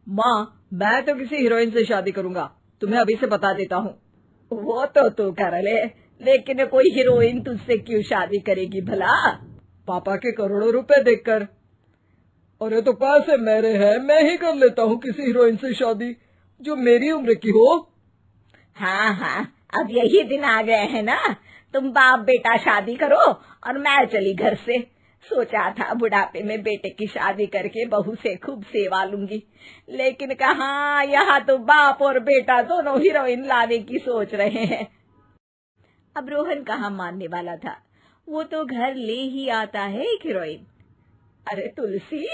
माँ, मैं तो किसी हीरोइन से शादी करूंगा, तुम्हें अभी से बता देता हूँ। वो तो तू कर ले, लेकिन कोई हीरोइन तुझसे क्यों शादी करेगी भला? पापा के करोड़ों रुपए देखकर। अरे तो पैसे मेरे हैं, मैं ही कर लेता हूँ किसी हीरोइन से शादी जो मेरी उम्र की हो। हाँ हाँ, अब यही दिन आ गए हैं ना, तुम बाप बेटा शादी करो और मैं चली घर से। सोचा था बुढ़ापे में बेटे की शादी करके बहू से खूब सेवा लूंगी, लेकिन कहाँ, यहाँ तो बाप और बेटा दोनों हीरोइन लाने की सोच रहे हैं। अब रोहन कहाँ मानने वाला था, वो तो घर ले ही आता है एक हीरोइन। अरे तुलसी,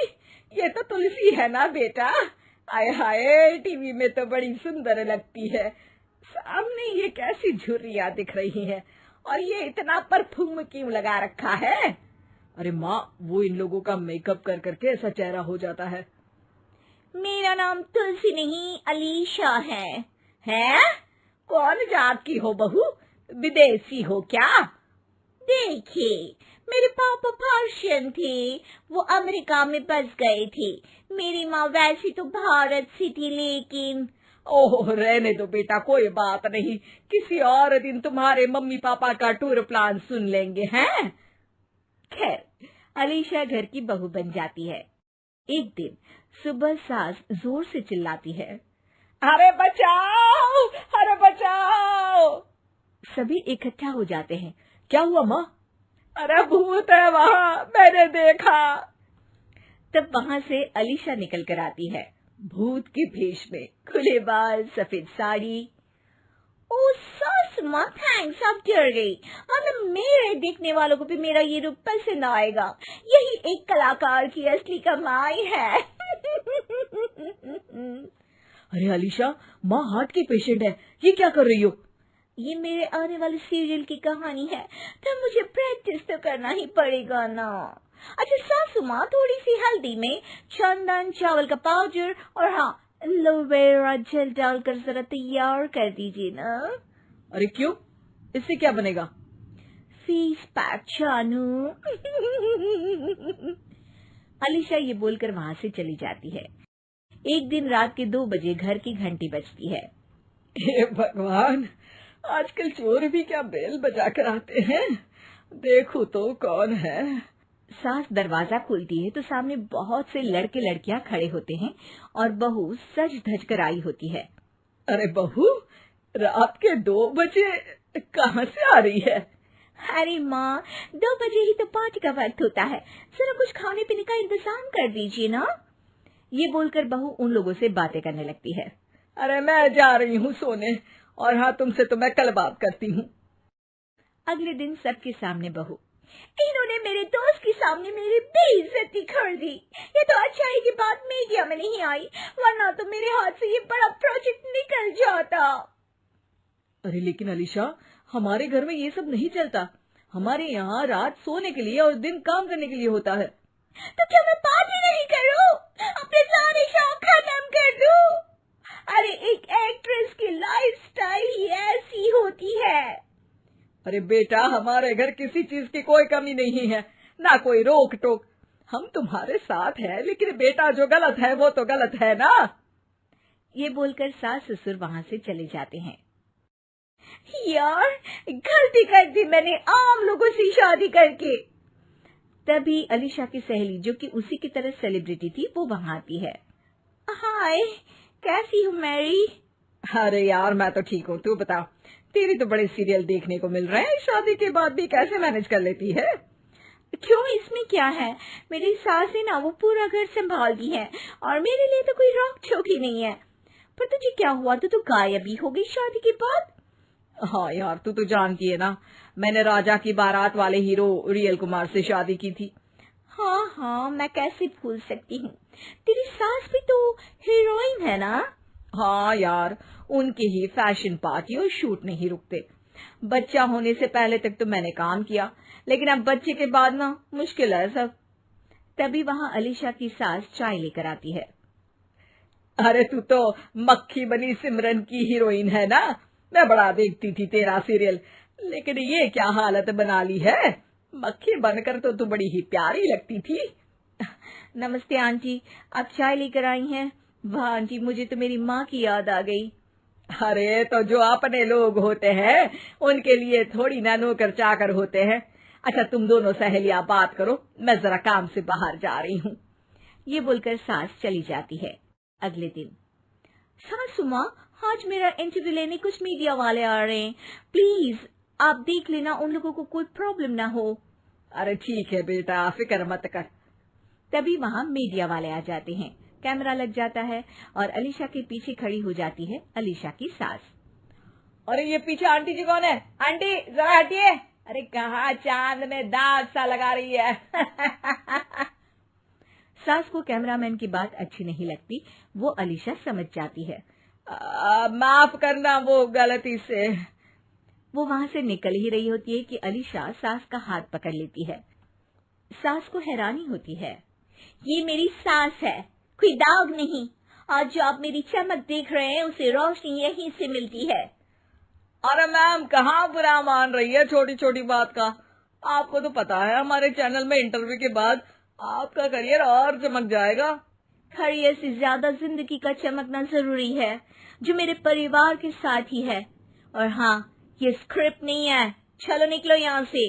ये तो तुलसी है ना बेटा? आय हाय, टीवी में तो बड़ी सुंदर लगती है, सामने ये कैसी झुर्रियां दिख रही है, और ये इतना परफ्यूम क्यों लगा रखा है? अरे माँ, वो इन लोगों का मेकअप कर करके ऐसा चेहरा हो जाता है। मेरा नाम तुलसी नहीं अलीशा है। हैं? कौन जात की हो बहू? विदेशी हो क्या? देखिए, मेरे पापा पर्शियन थे, वो अमेरिका में बस गए थे। मेरी माँ वैसी तो भारत से थी, लेकिन ओह, रहने दो बेटा, कोई बात नहीं, किसी और दिन तुम्हारे मम्मी पापा का टूर प्लान सुन लेंगे हैं। खैर, अलीशा घर की बहू बन जाती है। एक दिन सुबह सास जोर से चिल्लाती है, अरे बचाओ, अरे बचाओ। सभी इकट्ठा हो जाते हैं। क्या हुआ माँ? अरे भूत है वहाँ, मैंने देखा। तब वहाँ से अलीशा निकल कर आती है, भूत के भेष में, खुले बाल, सफेद साड़ी। ओ सास माँ, थैंक्स, आप डर गई, वरना मेरे देखने वालों को भी मेरा ये रूप पसंद आएगा। यही एक कलाकार की असली कमाई है। अरे अलीशा, माँ हार्ट की पेशेंट है, ये क्या कर रही हो? ये मेरे आने वाले सीरियल की कहानी है, तो मुझे प्रैक्टिस तो करना ही पड़ेगा ना। अच्छा सासू माँ, थोड़ी सी हल्दी में चंदन, चावल का पाउडर और हाँ, एलोवेरा जेल डालकर जरा तैयार कर दीजिए ना। अरे क्यों, इससे क्या बनेगा? फेस पैक जानू। अलीशा ये बोलकर वहाँ से चली जाती है। एक दिन रात के 2 बजे घर की घंटी बजती है। हे भगवान, आजकल चोर भी क्या बेल बजा कर आते हैं, देखो तो कौन है। सास दरवाजा खोलती है तो सामने बहुत से लड़के लड़कियां खड़े होते हैं और बहू सज धज कर आई होती है। अरे बहू, रात के 2 बजे कहाँ से आ रही है? अरे माँ, 2 बजे ही तो पार्टी का वक्त होता है, जरा कुछ खाने पीने का इंतजाम कर दीजिए ना। ये बोलकर बहू उन लोगों से बातें करने लगती है। अरे मैं जा रही हूँ सोने, और हाँ, तुमसे तो मैं कल बात करती हूँ। अगले दिन सबके सामने बहू, इन्होंने मेरे दोस्त के सामने मेरी बेइज्जती कर दी। ये तो अच्छा है कि बात मीडिया में नहीं आई, वरना तो मेरे हाथ से ये बड़ा प्रोजेक्ट निकल जाता। अरे लेकिन अलीशा, हमारे घर में ये सब नहीं चलता, हमारे यहाँ रात सोने के लिए और दिन काम करने के लिए होता है। तो क्या मैं पार्टी नहीं करूं, अपने सारे शौक खत्म कर दूं? अरे एक एक्ट्रेस की लाइफस्टाइल ही ऐसी होती है। अरे बेटा, हमारे घर किसी चीज की कोई कमी नहीं है, ना कोई रोक टोक, हम तुम्हारे साथ हैं, लेकिन बेटा जो गलत है वो तो गलत है ना। ये बोलकर सास ससुर वहाँ से चले जाते हैं। यार, गलती कर दी मैंने आम लोगों से शादी करके। तभी अलीशा की सहेली, जो कि उसी की तरह सेलिब्रिटी थी, वो वहाँ आती है। हाय, कैसी हो मैरी? अरे यार, मैं तो ठीक हूँ, तू बता, तेरी तो बड़े सीरियल देखने को मिल रहे हैं, शादी के बाद भी कैसे मैनेज कर लेती है? क्यों, इसमें क्या है, मेरी सास है ना, वो पूरा घर संभालती है और मेरे लिए तो कोई रोक टोक ही नहीं है। पर तुझे क्या हुआ, तू गायब ही हो गई शादी के बाद? हाँ यार, तू तो जानती है ना, मैंने राजा की बारात वाले हीरो रियल कुमार से शादी की थी। हाँ हाँ, मैं कैसे भूल सकती हूँ, तेरी सास भी तो हीरोइन है ना। हाँ यार, उनके ही फैशन पार्टी और शूट नहीं रुकते। बच्चा होने से पहले तक तो मैंने काम किया, लेकिन अब बच्चे के बाद ना मुश्किल है सब। तभी वहाँ अलीशा की सास चाय लेकर आती है। अरे तू तो मक्खी बनी सिमरन की हीरोइन है ना, मैं बड़ा देखती थी तेरा सीरियल, लेकिन ये क्या हालत बना ली है, मक्खी बनकर तो तू बड़ी ही प्यारी लगती थी। नमस्ते आंटी, आप चाय लेकर आई हैं, वाह आंटी, मुझे तो मेरी माँ की याद आ गई। अरे तो जो अपने लोग होते हैं उनके लिए थोड़ी ना नौकर चाकर होते हैं। अच्छा तुम दोनों सहेलियां बात करो, मैं जरा काम से बाहर जा रही हूँ। ये बोलकर सास चली जाती है। अगले दिन, सासू माँ, आज मेरा इंटरव्यू लेने कुछ मीडिया वाले आ रहे हैं, प्लीज आप देख लेना उन लोगों को कोई प्रॉब्लम ना हो। अरे ठीक है बेटा, फिक्र मत कर। तभी वहाँ मीडिया वाले आ जाते हैं। कैमरा लग जाता है और अलीशा के पीछे खड़ी हो जाती है अलीशा की सास। अरे ये पीछे आंटी जी कौन है? आंटी जरा हटिए। अरे कहाँ चांद में दाग सा लगा रही है। सास को कैमरामैन की बात अच्छी नहीं लगती, वो अलीशा समझ जाती है। माफ करना, वो गलती से। वो वहां से निकल ही रही होती है कि अलीशा सास का हाथ पकड़ लेती है। सास को हैरानी होती है, ये मेरी सास है, कोई दाग नहीं। आज जो आप मेरी चमक देख रहे हैं उसे रोशनी यहीं से मिलती है। अरे मैम, कहाँ बुरा मान रही है छोटी छोटी बात का। आपको तो पता है हमारे चैनल में इंटरव्यू के बाद आपका करियर और चमक जाएगा। करियर से ज्यादा जिंदगी का चमकना जरूरी है, जो मेरे परिवार के साथ ही है। और हाँ, ये स्क्रिप्ट नहीं है, चलो निकलो यहाँ से।